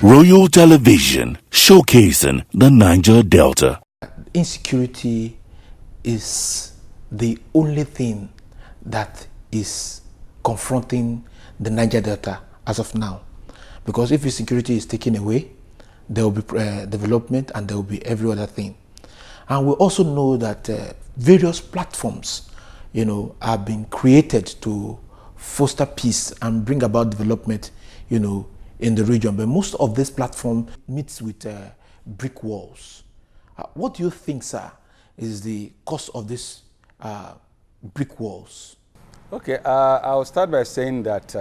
Royal Television, showcasing the Niger Delta. Insecurity is the only thing that is confronting the Niger Delta as of now. Because if insecurity is taken away, there will be development and there will be every other thing. And we also know that various platforms, have been created to foster peace and bring about development, in the region. But most of this platform meets with brick walls. What do you think, sir, is the cause of these brick walls? Okay, I'll start by saying that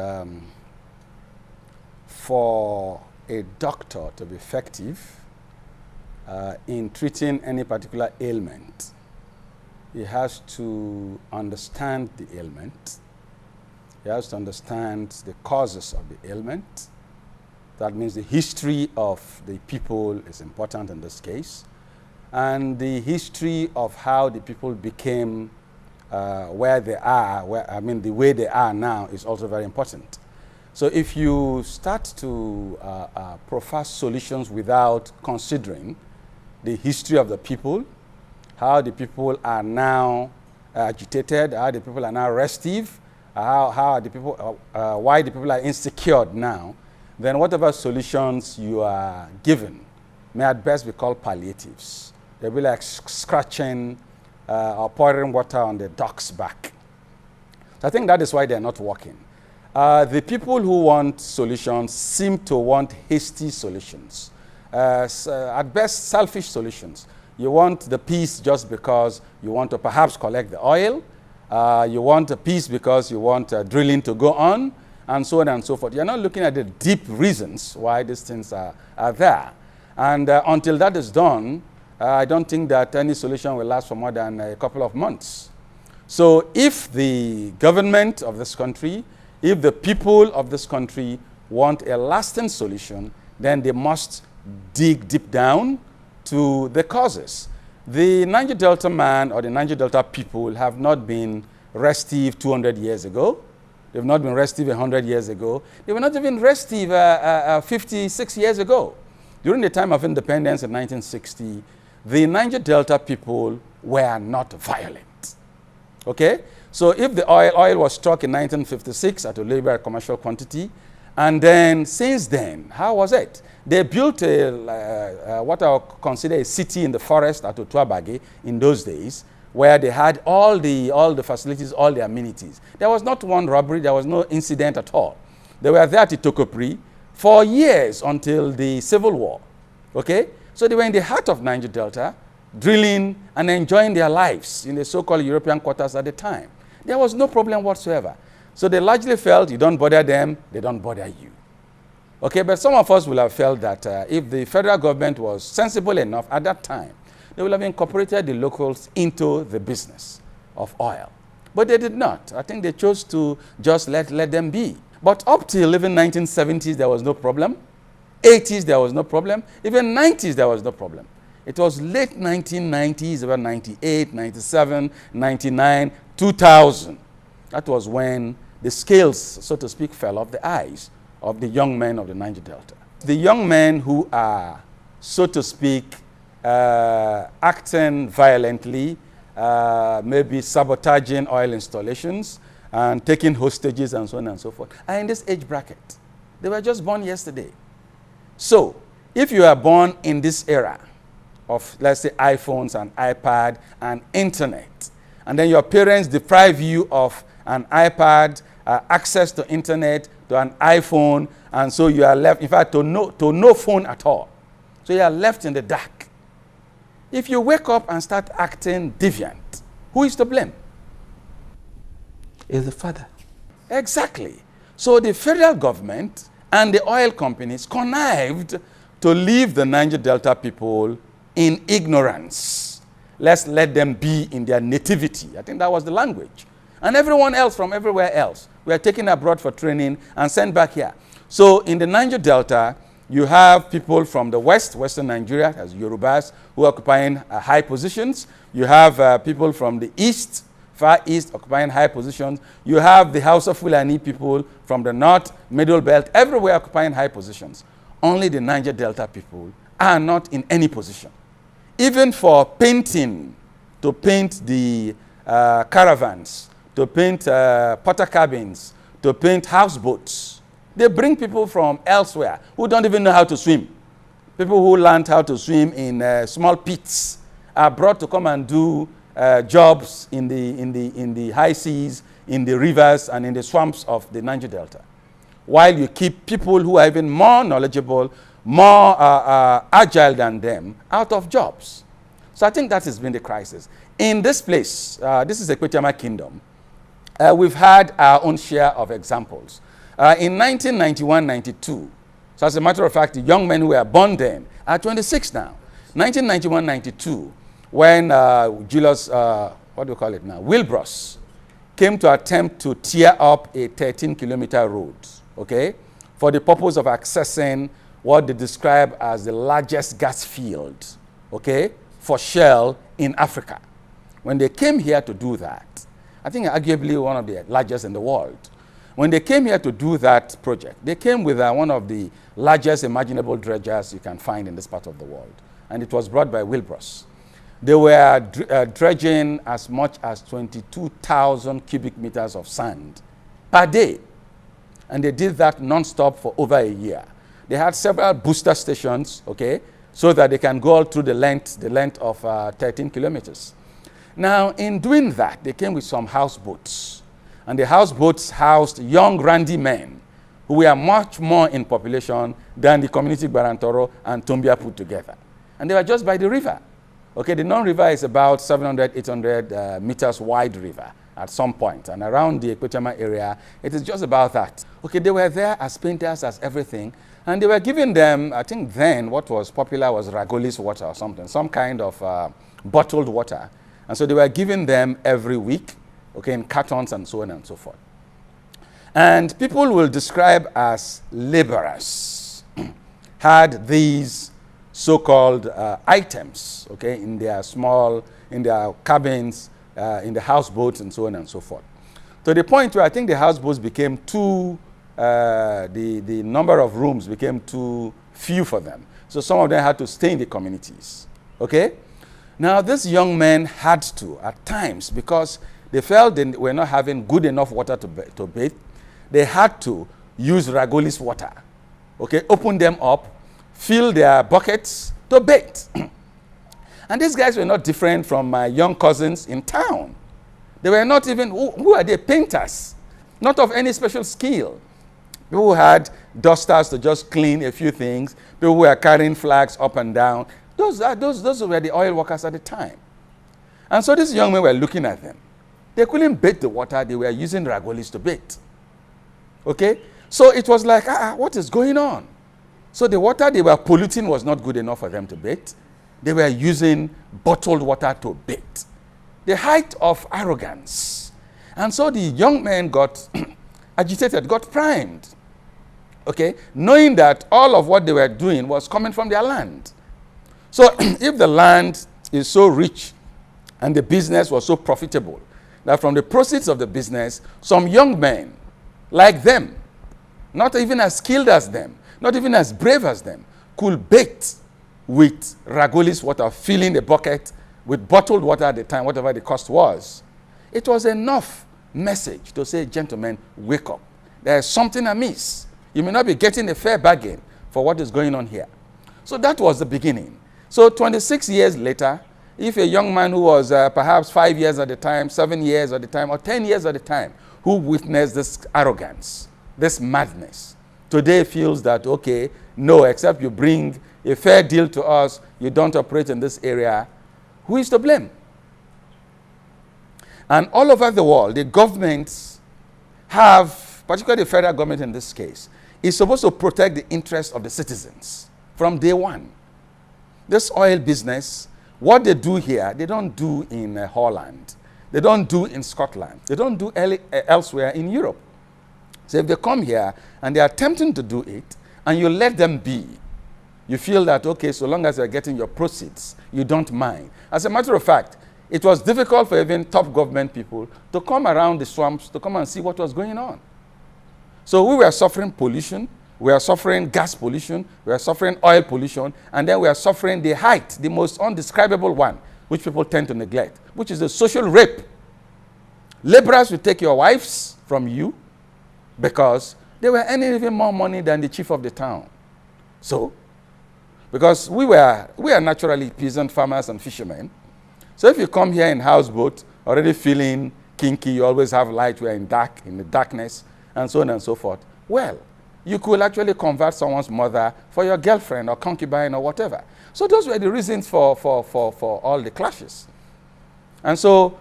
for a doctor to be effective in treating any particular ailment, he has to understand the ailment. He has to understand the causes of the ailment. That means the history of the people is important in this case. And the history of how the people became where they are, the way they are now is also very important. So if you start to profess solutions without considering the history of the people, how the people are now agitated, how the people are now restive, how the people, why the people are insecure now, then whatever solutions you are given may at best be called palliatives. They'll be like scratching or pouring water on the duck's back. So I think that is why they're not working. The people who want solutions seem to want hasty solutions. At best, selfish solutions. You want the peace just because you want to perhaps collect the oil. You want a peace because you want drilling to go on, and so on and so forth. You're not looking at the deep reasons why these things are there. And until that is done, I don't think that any solution will last for more than a couple of months. So if the government of this country, if the people of this country want a lasting solution, then they must dig deep down to the causes. The Niger Delta man or the Niger Delta people have not been restive 200 years ago. They've not been restive 100 years ago. They were not even restive 56 years ago. During the time of independence in 1960, the Niger Delta people were not violent. Okay? So if the oil was struck in 1956 at a liberal commercial quantity, and then since then, how was it? They built what I would consider a city in the forest at Otuabage in those days, where they had all the facilities, all the amenities. There was not one robbery, there was no incident at all. They were there at Itokopri for years until the Civil War. Okay? So they were in the heart of Niger Delta, drilling and enjoying their lives in the so-called European quarters at the time. There was no problem whatsoever. So they largely felt you don't bother them, they don't bother you. Okay, but some of us will have felt that if the federal government was sensible enough at that time, they would have incorporated the locals into the business of oil. But they did not. I think they chose to just let them be. But up till even 1970s, there was no problem. 80s, there was no problem. Even 90s, there was no problem. It was late 1990s, about 98, 97, 99, 2000. That was when the scales, so to speak, fell off the eyes of the young men of the Niger Delta. The young men who are, so to speak, acting violently, maybe sabotaging oil installations and taking hostages and so on and so forth, are in this age bracket. They were just born yesterday. So, if you are born in this era of, let's say, iPhones and iPad and internet, and then your parents deprive you of an iPad, access to internet, to an iPhone, and so you are left, in fact, to no phone at all. So you are left in the dark. If you wake up and start acting deviant, who is to blame? Is the father. Exactly. So the federal government and the oil companies connived to leave the Niger Delta people in ignorance. Let's let them be in their nativity. I think that was the language. And everyone else from everywhere else were taken abroad for training and sent back here. So in the Niger Delta, you have people from the west, western Nigeria, as Yorubas, who are occupying high positions. You have people from the east, far east, occupying high positions. You have the Hausa Fulani people from the north, middle belt, everywhere occupying high positions. only the Niger Delta people are not in any position. Even for painting, to paint the caravans, to paint porter cabins, to paint houseboats, they bring people from elsewhere who don't even know how to swim. People who learned how to swim in small pits are brought to come and do jobs in the high seas, in the rivers, and in the swamps of the Niger Delta, while you keep people who are even more knowledgeable, more agile than them, out of jobs. So I think that has been the crisis. In this place, this is Equatorial Kingdom, we've had our own share of examples. In 1991-92, so as a matter of fact, the young men who were born then are 26 now. 1991-92, when Julius, what do we call it now, Wilbros, came to attempt to tear up a 13-kilometer road, okay, for the purpose of accessing what they describe as the largest gas field, okay, for Shell in Africa. When they came here to do that, I think arguably one of the largest in the world, when they came here to do that project, they came with one of the largest imaginable dredgers you can find in this part of the world, and it was brought by Wilbros. They were dredging as much as 22,000 cubic meters of sand per day. And they did that non-stop for over a year. They had several booster stations, okay, so that they can go all through the length of 13 kilometers. Now, in doing that, they came with some houseboats. And the houseboats housed young, randy men who were much more in population than the community Barantoro and Tombia put together. And they were just by the river. Okay, the non-river is about 700, 800 meters wide river at some point. And around the Equatorial area, it is just about that. Okay, they were there as painters, as everything. And they were giving them, I think then, what was popular was Ragolis water or something, some kind of bottled water. And so they were giving them every week, okay, in cartons and so on and so forth. And people will describe as laborers had these so-called items, okay, in their cabins, in the houseboats and so on and so forth. To the point where I think the houseboats became too, the number of rooms became too few for them. So some of them had to stay in the communities, okay? Now these young men had to, at times, because they felt they were not having good enough water to bathe, they had to use Ragolis water, okay, open them up, fill their buckets to bathe. And these guys were not different from my young cousins in town. They were not even, who are they? Painters, not of any special skill. People who had dusters to just clean a few things, people who were carrying flags up and down. Those were the oil workers at the time. And so these young men were looking at them. They couldn't bathe the water, they were using Ragolis to bathe. Okay? So it was like, what is going on? So the water they were polluting was not good enough for them to bathe. They were using bottled water to bathe. The height of arrogance. And so the young men got agitated, got primed. Okay? Knowing that all of what they were doing was coming from their land. So if the land is so rich and the business was so profitable, that from the proceeds of the business, some young men like them, not even as skilled as them, not even as brave as them, could bathe with Ragolis water, filling the bucket with bottled water at the time, whatever the cost was. It was enough message to say, gentlemen, wake up. There is something amiss. You may not be getting a fair bargain for what is going on here. So that was the beginning. So 26 years later, if a young man who was perhaps 5 years at the time, 7 years at the time, or 10 years at the time, who witnessed this arrogance, this madness, today feels that, okay, no, except you bring a fair deal to us, you don't operate in this area, who is to blame? And all over the world, the governments have, particularly the federal government in this case, is supposed to protect the interests of the citizens from day one. This oil business, what they do here, they don't do in Holland. They don't do in Scotland. They don't do elsewhere in Europe. So if they come here and they are attempting to do it, and you let them be, you feel that, okay, so long as you're getting your proceeds, you don't mind. As a matter of fact, it was difficult for even top government people to come around the swamps to come and see what was going on. So we were suffering pollution, We are suffering gas pollution, we are suffering oil pollution, and then we are suffering the height, the most undescribable one, which people tend to neglect, which is the social rape. Laborers will take your wives from you because they were earning even more money than the chief of the town. So, because we are naturally peasant farmers and fishermen, so if you come here in houseboat, already feeling kinky, you always have light, we are in the darkness, and so on and so forth, well, you could actually convert someone's mother for your girlfriend or concubine or whatever. So those were the reasons for all the clashes. And so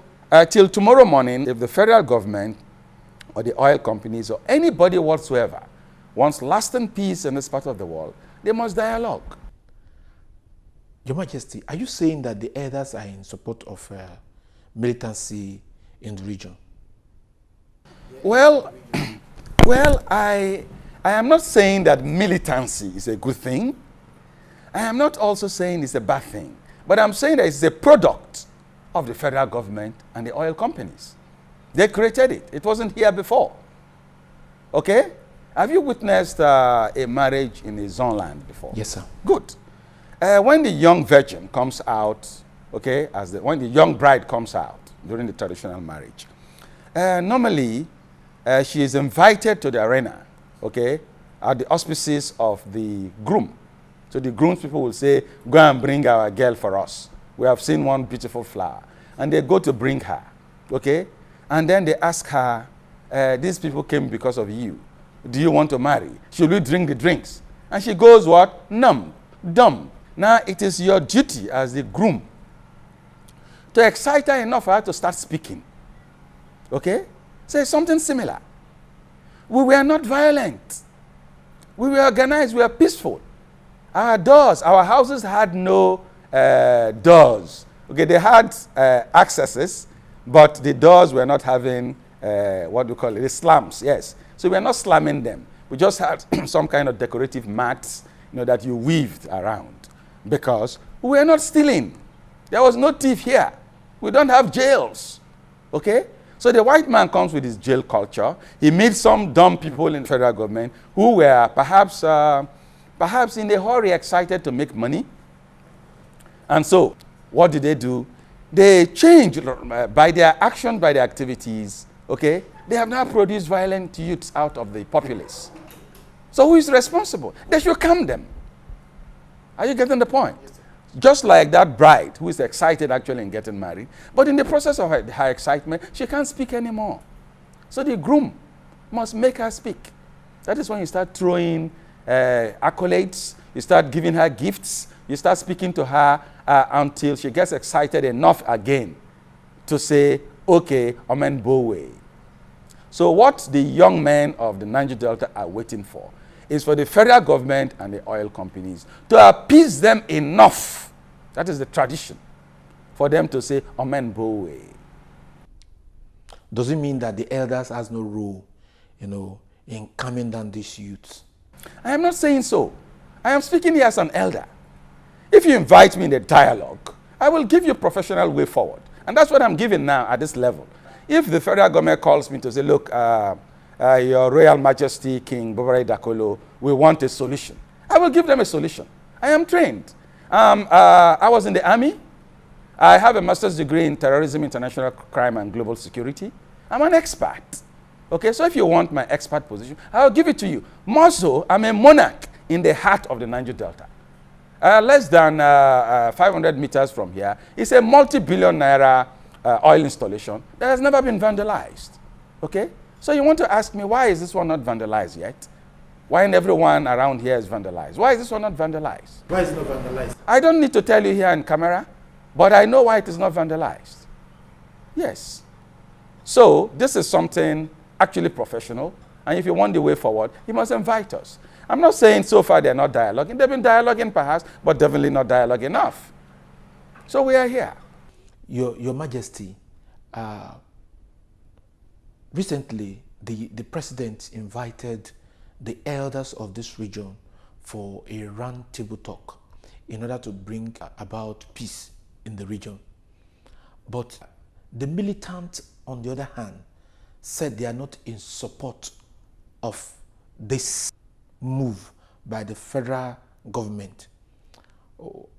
till tomorrow morning, if the federal government or the oil companies or anybody whatsoever wants lasting peace in this part of the world, they must dialogue. Your Majesty, are you saying that the elders are in support of militancy in the region? Well, I am not saying that militancy is a good thing. I am not also saying it's a bad thing. But I'm saying that it's a product of the federal government and the oil companies. They created it. It wasn't here before. Okay? Have you witnessed a marriage in a zone land before? Yes, sir. Good. When the young virgin comes out, okay, when the young bride comes out during the traditional marriage, normally she is invited to the arena, okay, at the auspices of the groom. So the groom's people will say, go and bring our girl for us. We have seen one beautiful flower. And they go to bring her, okay? And then they ask her, these people came because of you. Do you want to marry? Should we drink the drinks? And she goes what? Numb, dumb. Now it is your duty as the groom to excite her enough for her to start speaking. Okay? Say something similar. We were not violent. We were organized, we were peaceful. Our doors, our houses had no doors. Okay, they had accesses, but the doors were not having, what do you call it, the slams, yes. So we were not slamming them. We just had some kind of decorative mats, that you weaved around. Because we were not stealing. There was no thief here. We don't have jails. Okay? So the white man comes with his jail culture. He meets some dumb people in the federal government who were perhaps in a hurry, excited to make money. And so, what did they do? They changed by their action, by their activities. Okay? They have now produced violent youths out of the populace. So who is responsible? They should calm them. Are you getting the point? Yes, just like that bride who is excited actually in getting married, but in the process of her excitement, she can't speak anymore. So the groom must make her speak. That is when you start throwing accolades, you start giving her gifts, you start speaking to her until she gets excited enough again to say, okay, amen, bowe. So what the young men of the Niger Delta are waiting for is for the federal government and the oil companies to appease them enough. That is the tradition. For them to say, amen, bowe. Does it mean that the elders has no role, in calming down these youths? I am not saying so. I am speaking here as an elder. If you invite me in a dialogue, I will give you a professional way forward. And that's what I'm giving now at this level. If the federal government calls me to say, look, Your Royal Majesty King Bobare Dakolo, we want a solution, I will give them a solution. I am trained. I was in the army. I have a master's degree in terrorism, international crime, and global security. I'm an expert. Okay, so if you want my expert position, I'll give it to you. More so, I'm a monarch in the heart of the Niger Delta. Less than 500 meters from here, it's a multi-billion naira oil installation that has never been vandalized. Okay? So you want to ask me, why is this one not vandalized yet? Why everyone around here is vandalized? Why is this one not vandalized? Why is it not vandalized? I don't need to tell you here on camera, but I know why it is not vandalized. Yes. So this is something actually professional, and if you want the way forward, you must invite us. I'm not saying so far they're not dialoguing. They've been dialoguing perhaps, but definitely not dialogue enough. So we are here. Your Majesty, recently the president invited the elders of this region for a round table talk in order to bring about peace in the region. But the militants, on the other hand, said they are not in support of this. move by the federal government,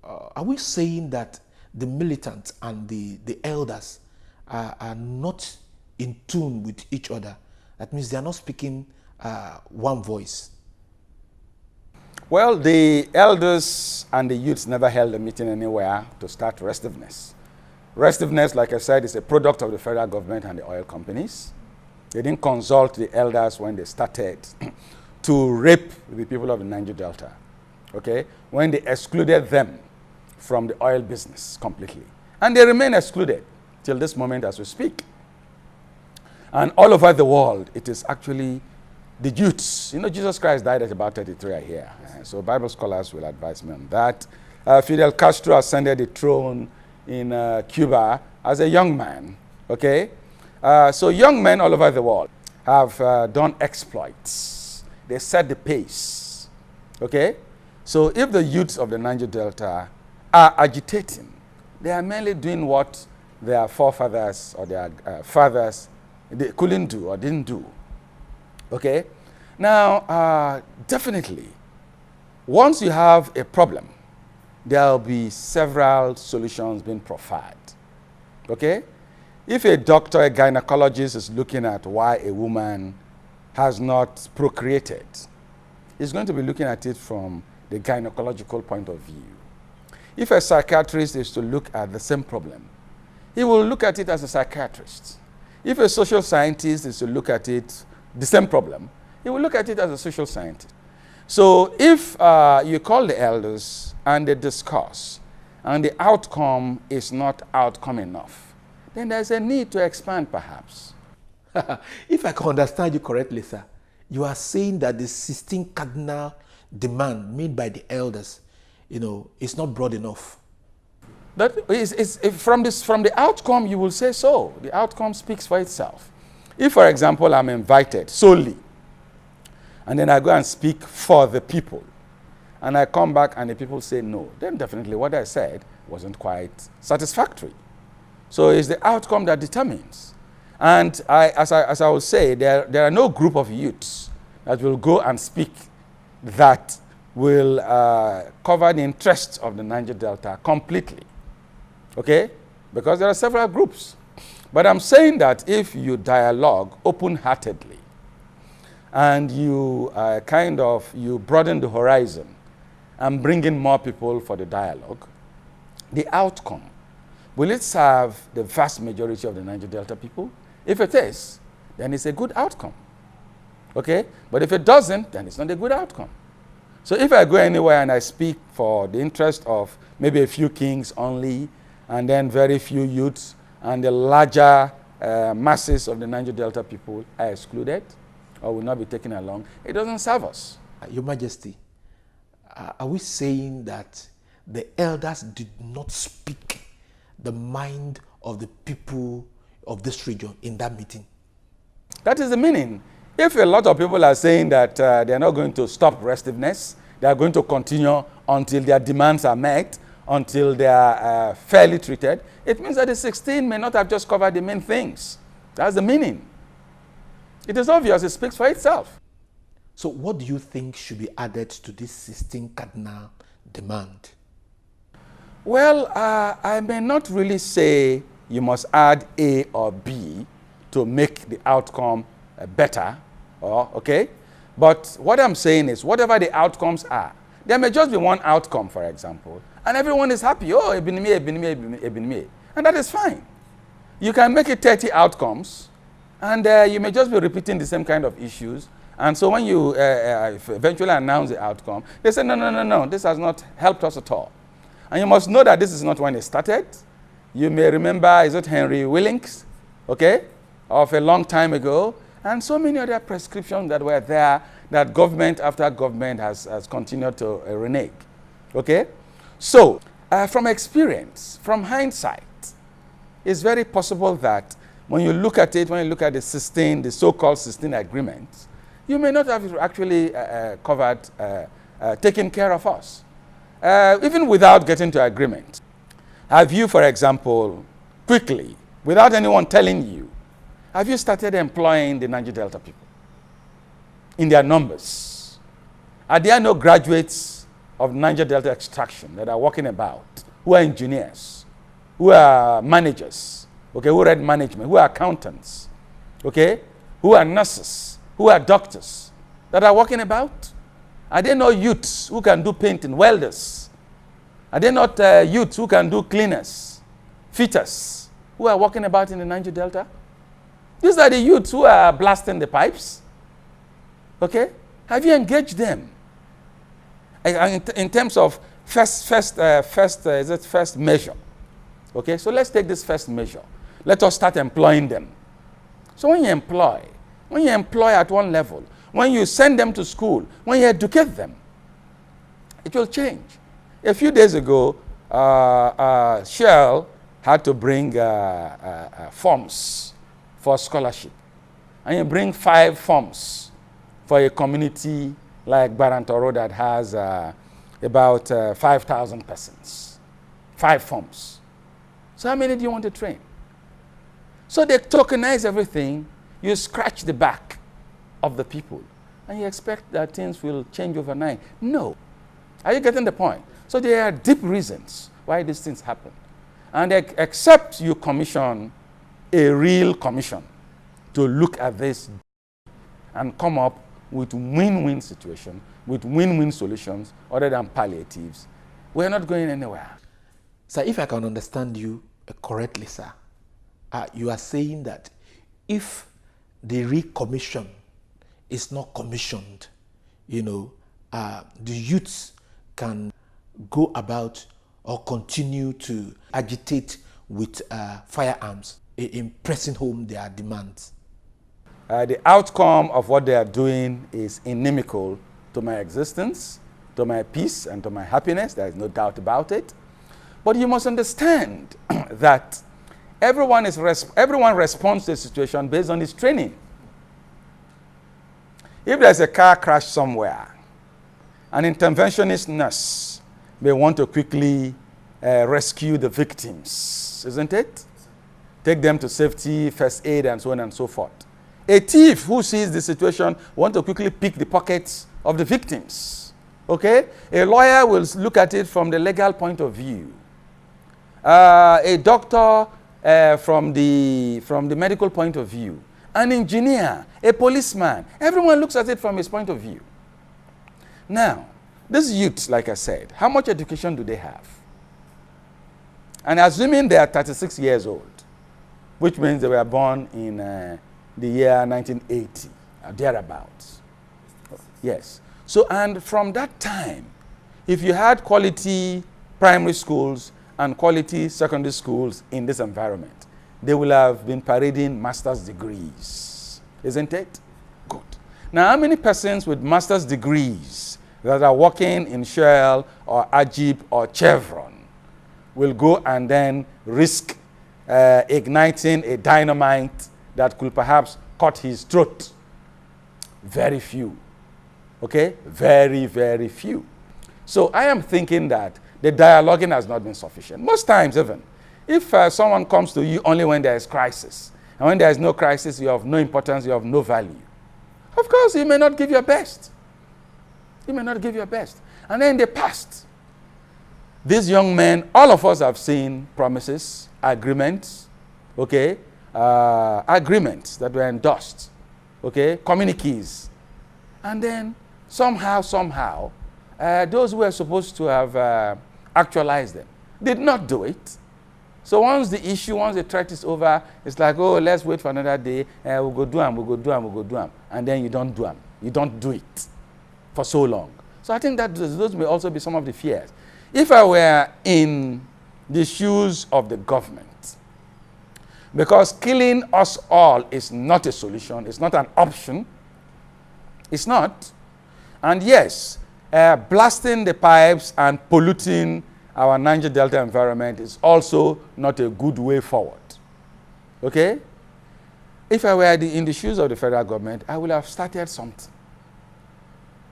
are we saying that the militants and the elders are not in tune with each other? That means they are not speaking one voice. Well, the elders and the youths never held a meeting anywhere to start restiveness. Restiveness, like I said, is a product of the federal government and the oil companies. They didn't consult the elders when they started to rape the people of the Niger Delta, okay? When they excluded them from the oil business completely. And they remain excluded till this moment as we speak. And all over the world, it is actually the youths. You know, Jesus Christ died at about 33, I hear. So Bible scholars will advise me on that. Fidel Castro ascended the throne in Cuba as a young man, okay? So young men all over the world have done exploits. They set the pace, okay? So if the youths of the Niger Delta are agitating, they are merely doing what their forefathers or their fathers they couldn't do or didn't do, okay? Now, definitely, once you have a problem, there will be several solutions being profiled, okay? If a doctor, a gynecologist is looking at why a woman has not procreated, he's going to be looking at it from the gynecological point of view. If a psychiatrist is to look at the same problem, he will look at it as a psychiatrist. If a social scientist is to look at it, the same problem, he will look at it as a social scientist. So if you call the elders and they discuss, and the outcome is not outcome enough, then there's a need to expand perhaps. If I can understand you correctly, sir, you are saying that the 16 cardinal demand made by the elders, you know, is not broad enough. That is from the outcome, you will say so. The outcome speaks for itself. If, for example, I'm invited solely, and then I go and speak for the people, and I come back and the people say no, then definitely what I said wasn't quite satisfactory. So it's the outcome that determines. And as I will say, there are no group of youths that will go and speak that will cover the interests of the Niger Delta completely, okay? Because there are several groups. But I'm saying that if you dialogue open-heartedly and you you broaden the horizon and bring in more people for the dialogue, the outcome, will it serve the vast majority of the Niger Delta people? If it is, then it's a good outcome, okay? But if it doesn't, then it's not a good outcome. So if I go anywhere and I speak for the interest of maybe a few kings only, and then very few youths, and the larger masses of the Niger Delta people are excluded or will not be taken along, it doesn't serve us. Your Majesty, are we saying that the elders did not speak the mind of the people of this region in that meeting? That is the meaning. If a lot of people are saying that they're not going to stop restiveness, they are going to continue until their demands are met, until they are fairly treated, it means that the 16 may not have just covered the main things. That's the meaning. It is obvious, it speaks for itself. So what do you think should be added to this 16 cardinal demand? Well, I may not really say you must add A or B to make the outcome better, okay? But what I'm saying is, whatever the outcomes are, there may just be one outcome, for example, and everyone is happy. Oh, Ebinimi. And that is fine. You can make it 30 outcomes, and you may just be repeating the same kind of issues. And so when you eventually announce the outcome, they say, no, this has not helped us at all. And you must know that this is not when it started. You may remember, is it Henry Willings, okay, of a long time ago, and so many other prescriptions that were there that government after government has continued to renege, okay? So, from experience, from hindsight, it's very possible that when you look at it, when you look at the so-called 16 agreements, you may not have actually covered, taken care of us, even without getting to agreement. Have you, for example, quickly, without anyone telling you, have you started employing the Niger Delta people in their numbers? Are there no graduates of Niger Delta extraction that are walking about, who are engineers, who are managers, okay, who read management, who are accountants, okay, who are nurses, who are doctors, that are walking about? Are there no youths who can do painting, welders? Are there not youths who can do cleaners, fitters, who are walking about in the Niger Delta? These are the youths who are blasting the pipes. Okay? Have you engaged them? In terms of first measure. Okay? So let's take this first measure. Let us start employing them. So when you employ at one level, when you send them to school, when you educate them, it will change. A few days ago, Shell had to bring forms for scholarship. And you bring 5 forms for a community like Barantoro that has about 5,000 persons. 5 forms. So how many do you want to train? So they tokenize everything. You scratch the back of the people. And you expect that things will change overnight. No. Are you getting the point? So there are deep reasons why these things happen. And except you commission a real commission to look at this and come up with win-win situation, with win-win solutions other than palliatives, we're not going anywhere. Sir, if I can understand you correctly, sir, you are saying that if the recommission is not commissioned, the youths can go about or continue to agitate with firearms in pressing home their demands. The outcome of what they are doing is inimical to my existence, to my peace, and to my happiness. There is no doubt about it. But you must understand that everyone responds to a situation based on his training. If there's a car crash somewhere, an interventionist nurse may want to quickly rescue the victims, isn't it? Take them to safety, first aid, and so on and so forth. A thief who sees the situation wants to quickly pick the pockets of the victims. Okay? A lawyer will look at it from the legal point of view. A doctor from the medical point of view. An engineer, a policeman. Everyone looks at it from his point of view. Now, these youths, like I said, how much education do they have? And assuming they are 36 years old, which means they were born in the year 1980, or thereabouts. Yes. So, and from that time, if you had quality primary schools and quality secondary schools in this environment, they will have been parading master's degrees, isn't it? Good. Now, how many persons with master's degrees that are working in Shell or Ajib or Chevron will go and then risk igniting a dynamite that could perhaps cut his throat? Very few. Okay? Very, very few. So I am thinking that the dialoguing has not been sufficient. Most times even, if someone comes to you only when there is crisis, and when there is no crisis, you have no importance, you have no value. Of course, you may not give your best. You may not give your best. And then in the past, these young men, all of us have seen promises, agreements, okay, agreements that were endorsed, okay, communiques. And then somehow, those who were supposed to have actualized them did not do it. So once the threat is over, it's like, oh, let's wait for another day, we'll go do them. And then you don't do them. You don't do it for so long. So I think that those may also be some of the fears. If I were in the shoes of the government, because killing us all is not a solution, it's not an option, it's not. And yes, blasting the pipes and polluting our Niger Delta environment is also not a good way forward. Okay? If I were in the shoes of the federal government, I would have started something.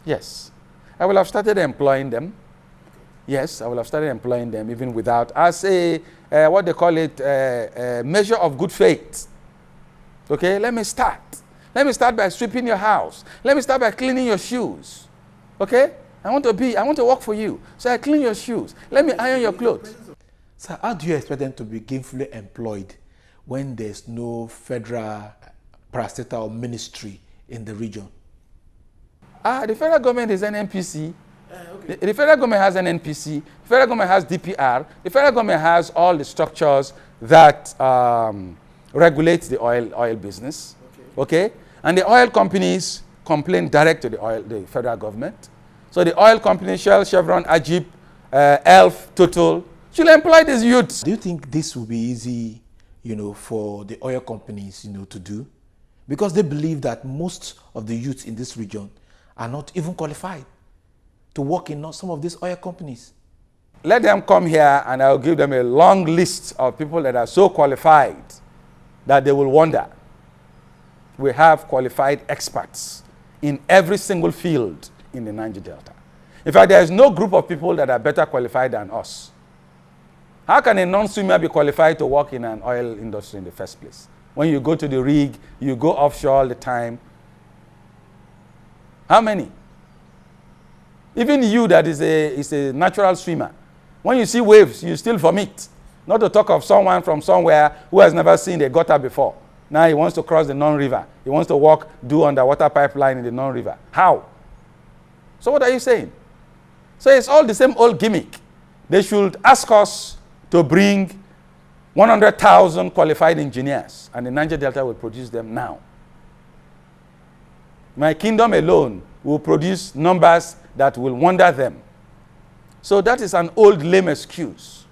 Yes. I will have started employing them. Yes, I will have started employing them even without, as a, what they call it, a measure of good faith. Okay, let me start. Let me start by sweeping your house. Let me start by cleaning your shoes. Okay? I want to work for you. So I clean your shoes. Let me iron your clothes. So how do you expect them to be gainfully employed when there's no federal parastatal or ministry in the region? The federal government is an NPC. The federal government has an NPC. The federal government has DPR. The federal government has all the structures that regulate the oil business. Okay? And the oil companies complain direct to the federal government. So the oil companies, Shell, Chevron, Ajib, Elf, Total, should employ these youths. Do you think this will be easy, for the oil companies, to do? Because they believe that most of the youths in this region are not even qualified to work in some of these oil companies. Let them come here and I'll give them a long list of people that are so qualified that they will wonder. We have qualified experts in every single field in the Niger Delta. In fact, there is no group of people that are better qualified than us. How can a non-swimmer be qualified to work in an oil industry in the first place? When you go to the rig, you go offshore all the time. How many? Even you that is a natural swimmer, when you see waves, you still vomit. Not to talk of someone from somewhere who has never seen a gutter before. Now he wants to cross the non-river. He wants to do underwater pipeline in the non-river. How? So what are you saying? So it's all the same old gimmick. They should ask us to bring 100,000 qualified engineers, and the Niger Delta will produce them now. My kingdom alone will produce numbers that will wonder them. So that is an old lame excuse.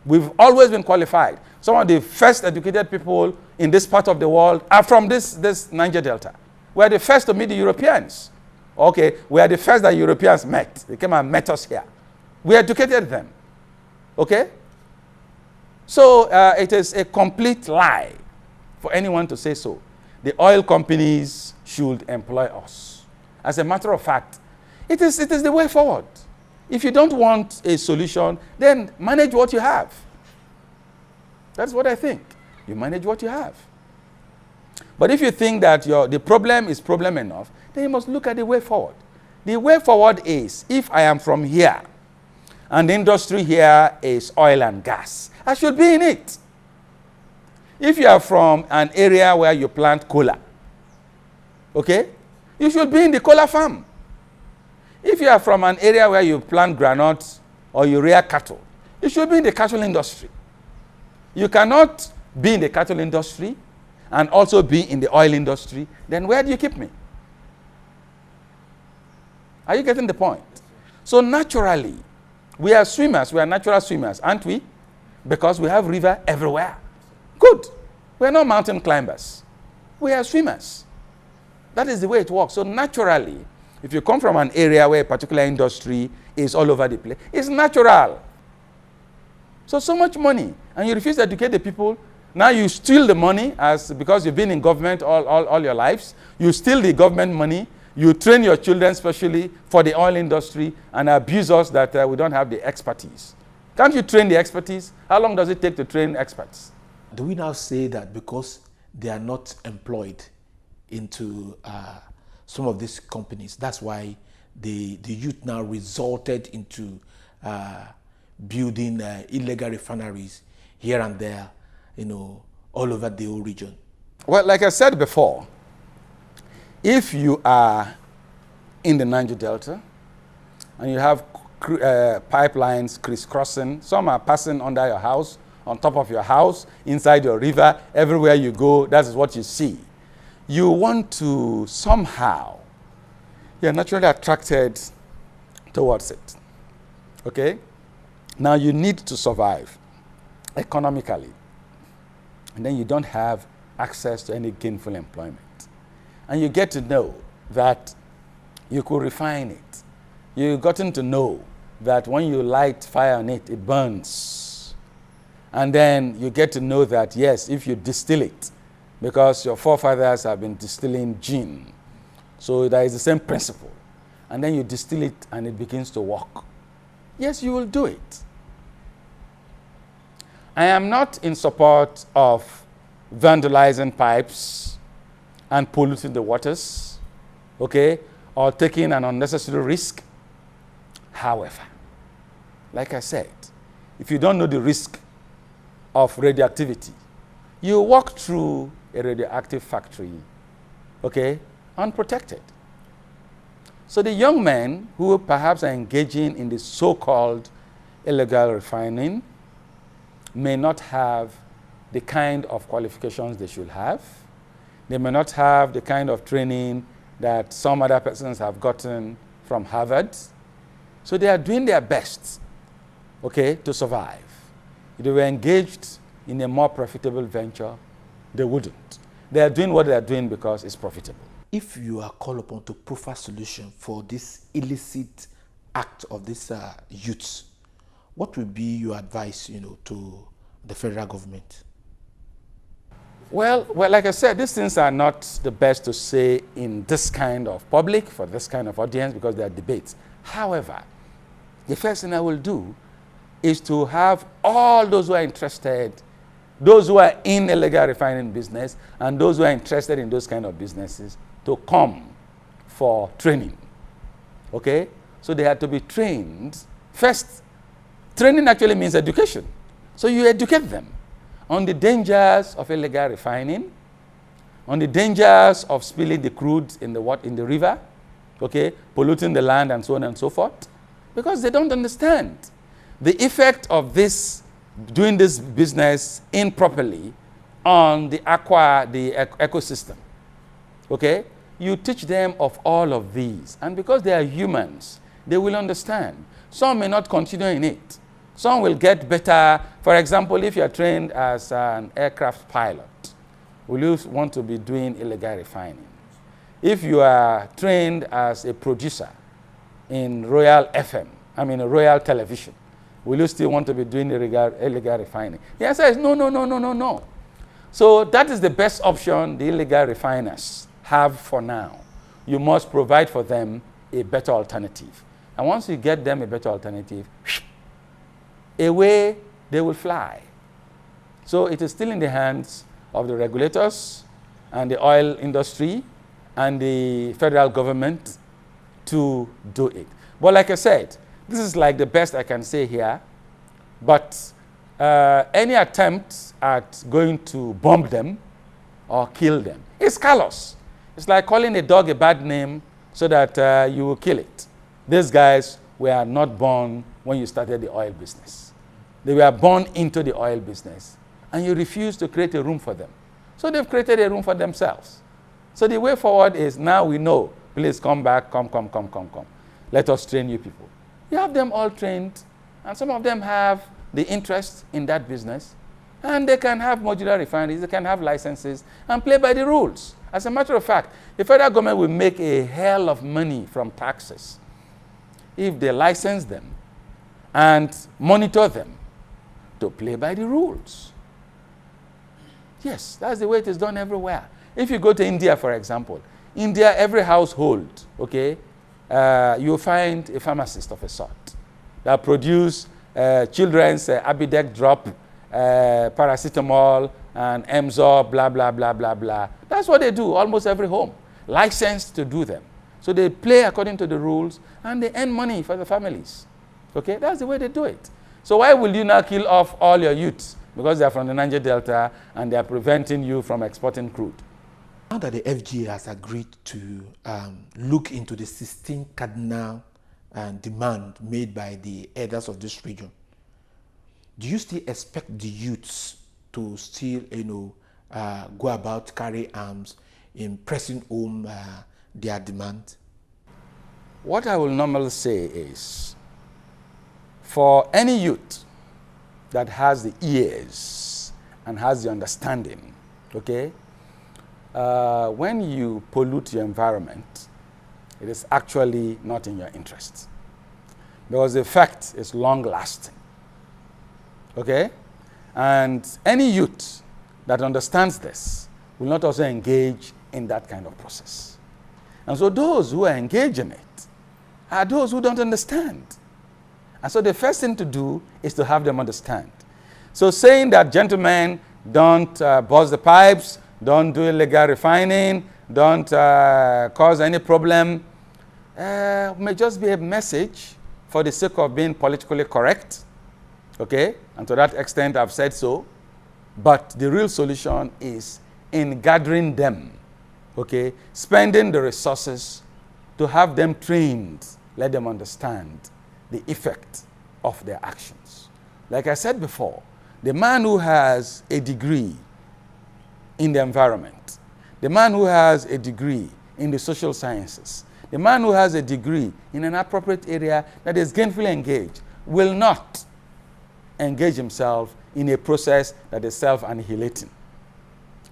We've always been qualified. Some of the first educated people in this part of the world are from this Niger Delta. We are the first to meet the Europeans. Okay, we are the first that Europeans met. They came and met us here. We educated them. Okay? So it is a complete lie for anyone to say so. The oil companies should employ us. As a matter of fact, it is the way forward. If you don't want a solution, then manage what you have. That's what I think. You manage what you have. But if you think that the problem is problem enough, then you must look at the way forward. The way forward is, if I am from here, and the industry here is oil and gas, I should be in it. If you are from an area where you plant cola, okay, you should be in the cola farm. If you are from an area where you plant granules or you rear cattle, you should be in the cattle industry. You cannot be in the cattle industry and also be in the oil industry. Then where do you keep me? Are you getting the point? So naturally, we are swimmers. We are natural swimmers, aren't we? Because we have river everywhere. Good. We are not mountain climbers. We are swimmers. That is the way it works. So naturally, if you come from an area where a particular industry is all over the place, it's natural. So much money, and you refuse to educate the people. Now you steal the money because you've been in government all your lives. You steal the government money. You train your children specially for the oil industry and abuse us that we don't have the expertise. Can't you train the expertise? How long does it take to train experts? Do we now say that because they are not employed into some of these companies, that's why the youth now resulted into building illegal refineries here and there, all over the whole region? Well, like I said before, if you are in the Niger Delta and you have pipelines crisscrossing, some are passing under your house, on top of your house, inside your river, everywhere you go, that is what you see. You want to somehow, you're naturally attracted towards it. Okay? Now you need to survive economically, and then you don't have access to any gainful employment. And you get to know that you could refine it. You've gotten to know that when you light fire on it, it burns. And then you get to know that, yes, if you distill it, because your forefathers have been distilling gin, so that is the same principle. And then you distill it and it begins to work. Yes, you will do it. I am not in support of vandalizing pipes and polluting the waters, okay, or taking an unnecessary risk. However, like I said, if you don't know the risk of radioactivity, you walk through a radioactive factory, okay, unprotected. So the young men who perhaps are engaging in the so-called illegal refining may not have the kind of qualifications they should have. They may not have the kind of training that some other persons have gotten from Harvard. So they are doing their best, okay, to survive. If they were engaged in a more profitable venture, they wouldn't. They are doing what they are doing because it's profitable. If you are called upon to proffer solution for this illicit act of these youths, what will be your advice, to the federal government? Well, like I said, these things are not the best to say in this kind of public, for this kind of audience, because they are debates. However, the first thing I will do is to have all those who are interested, those who are in illegal refining business, and those who are interested in those kind of businesses, to come for training. Okay? So they had to be trained. First, training actually means education. So you educate them on the dangers of illegal refining, on the dangers of spilling the crude in the river, okay, polluting the land and so on and so forth, because they don't understand the effect of this, doing this business improperly on the ecosystem. Okay? You teach them of all of these, and because they are humans, they will understand. Some may not continue in it. Some will get better. For example, if you are trained as an aircraft pilot, will you want to be doing illegal refining? If you are trained as a producer in Royal Television, will you still want to be doing illegal refining? The answer is no, no, no, no, no, no. So that is the best option the illegal refiners have for now. You must provide for them a better alternative. And once you get them a better alternative, away they will fly. So it is still in the hands of the regulators and the oil industry and the federal government to do it. But like I said, this is like the best I can say here. But any attempt at going to bomb them or kill them is callous. It's like calling a dog a bad name so that you will kill it. These guys were not born when you started the oil business. They were born into the oil business, and you refuse to create a room for them. So they've created a room for themselves. So the way forward is, now we know, please come back, come. Let us train you people. You have them all trained, and some of them have the interest in that business, and they can have modular refineries, they can have licenses, and play by the rules. As a matter of fact, the federal government will make a hell of money from taxes if they license them and monitor them to play by the rules. Yes, that's the way it is done everywhere. If you go to India, for example, India, every household, okay, you'll find a pharmacist of a sort that produce children's Abidec drop, paracetamol, and Emzor, blah, blah, blah, blah, blah. That's what they do, almost every home, licensed to do them. So they play according to the rules, and they earn money for the families. Okay, that's the way they do it. So why will you now kill off all your youths? Because they are from the Niger Delta, and they are preventing you from exporting crude. Now that the FGA has agreed to look into the 16 cardinal demand made by the elders of this region, do you still expect the youths to still, go about carry arms in pressing home their demand? What I will normally say is, for any youth that has the ears and has the understanding, okay, when you pollute your environment, it is actually not in your interest, because the effect is long-lasting. Okay? And any youth that understands this will not also engage in that kind of process. And so those who are engaged in it are those who don't understand. And so the first thing to do is to have them understand. So saying that, gentlemen, don't burst the pipes, don't do illegal refining, don't cause any problem, may just be a message for the sake of being politically correct, okay? And to that extent, I've said so. But the real solution is in gathering them, okay? Spending the resources to have them trained, let them understand the effect of their actions. Like I said before, the man who has a degree in the environment, the man who has a degree in the social sciences, the man who has a degree in an appropriate area that is gainfully engaged will not engage himself in a process that is self-annihilating.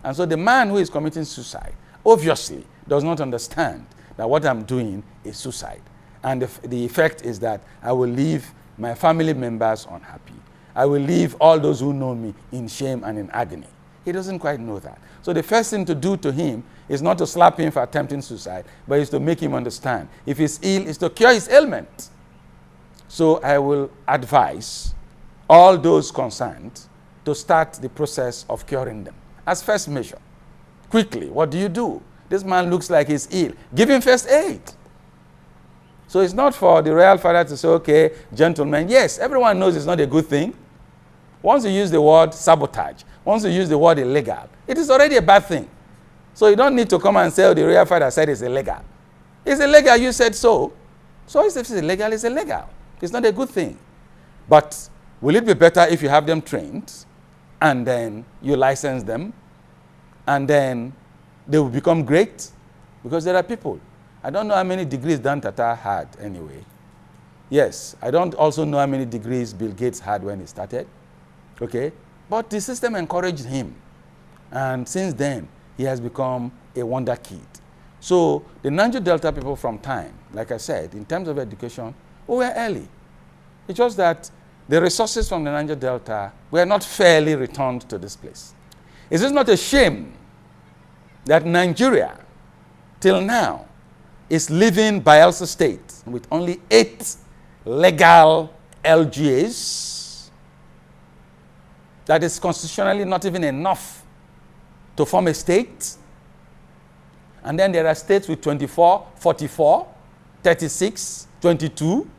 And so the man who is committing suicide obviously does not understand that what I'm doing is suicide. And the effect is that I will leave my family members unhappy. I will leave all those who know me in shame and in agony. He doesn't quite know that. So the first thing to do to him is not to slap him for attempting suicide, but is to make him understand. If he's ill, is to cure his ailment. So I will advise all those concerned to start the process of curing them. As first measure, quickly, what do? This man looks like he's ill. Give him first aid. So it's not for the royal father to say, okay, gentlemen, yes, everyone knows it's not a good thing. Once you use the word sabotage, once you use the word illegal, it is already a bad thing. So you don't need to come and say, oh, the royal father said it's illegal. It's illegal, you said so. So if it's illegal, it's illegal. It's not a good thing. But will it be better if you have them trained and then you license them and then they will become great? Because there are people. I don't know how many degrees Dan Tata had anyway. Yes, I don't also know how many degrees Bill Gates had when he started. Okay? But the system encouraged him. And since then, he has become a wonder kid. So the Niger Delta people from time, like I said, in terms of education, we were early. It's just that the resources from the Niger Delta were not fairly returned to this place. Is it not a shame that Nigeria, till now, is living Bayelsa State with only 8 legal LGAs? That is constitutionally not even enough to form a state. And then there are states with 24, 44, 36, 22.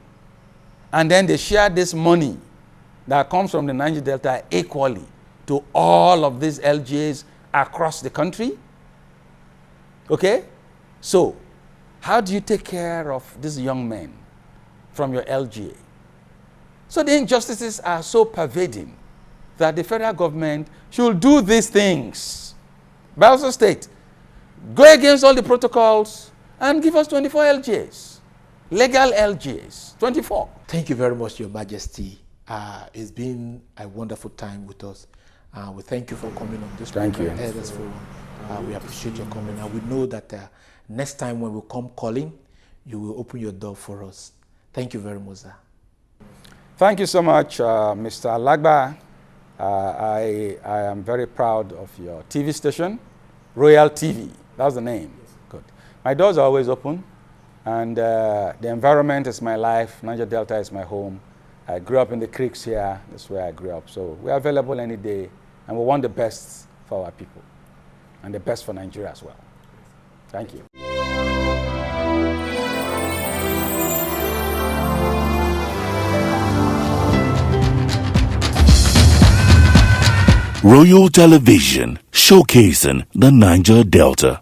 And then they share this money that comes from the Niger Delta equally to all of these LGAs across the country. Okay? So, how do you take care of these young men from your LGA? So the injustices are so pervading that the federal government should do these things. Bayelsa State, go against all the protocols and give us 24 LGAs, legal LGAs, 24. Thank you very much, Your Majesty. It's been a wonderful time with us. We thank you for coming on this program. Elders Forum. We appreciate your coming, and we know that next time when we come calling, you will open your door for us. Thank you very much, sir. Thank you so much, Mr. Alagba. I am very proud of your TV station, Royal TV. That's the name. Yes. Good. My doors are always open, and the environment is my life. Niger Delta is my home. I grew up in the creeks here. That's where I grew up. So we're available any day, and we want the best for our people, and the best for Nigeria as well. Thank you. Royal Television, showcasing the Niger Delta.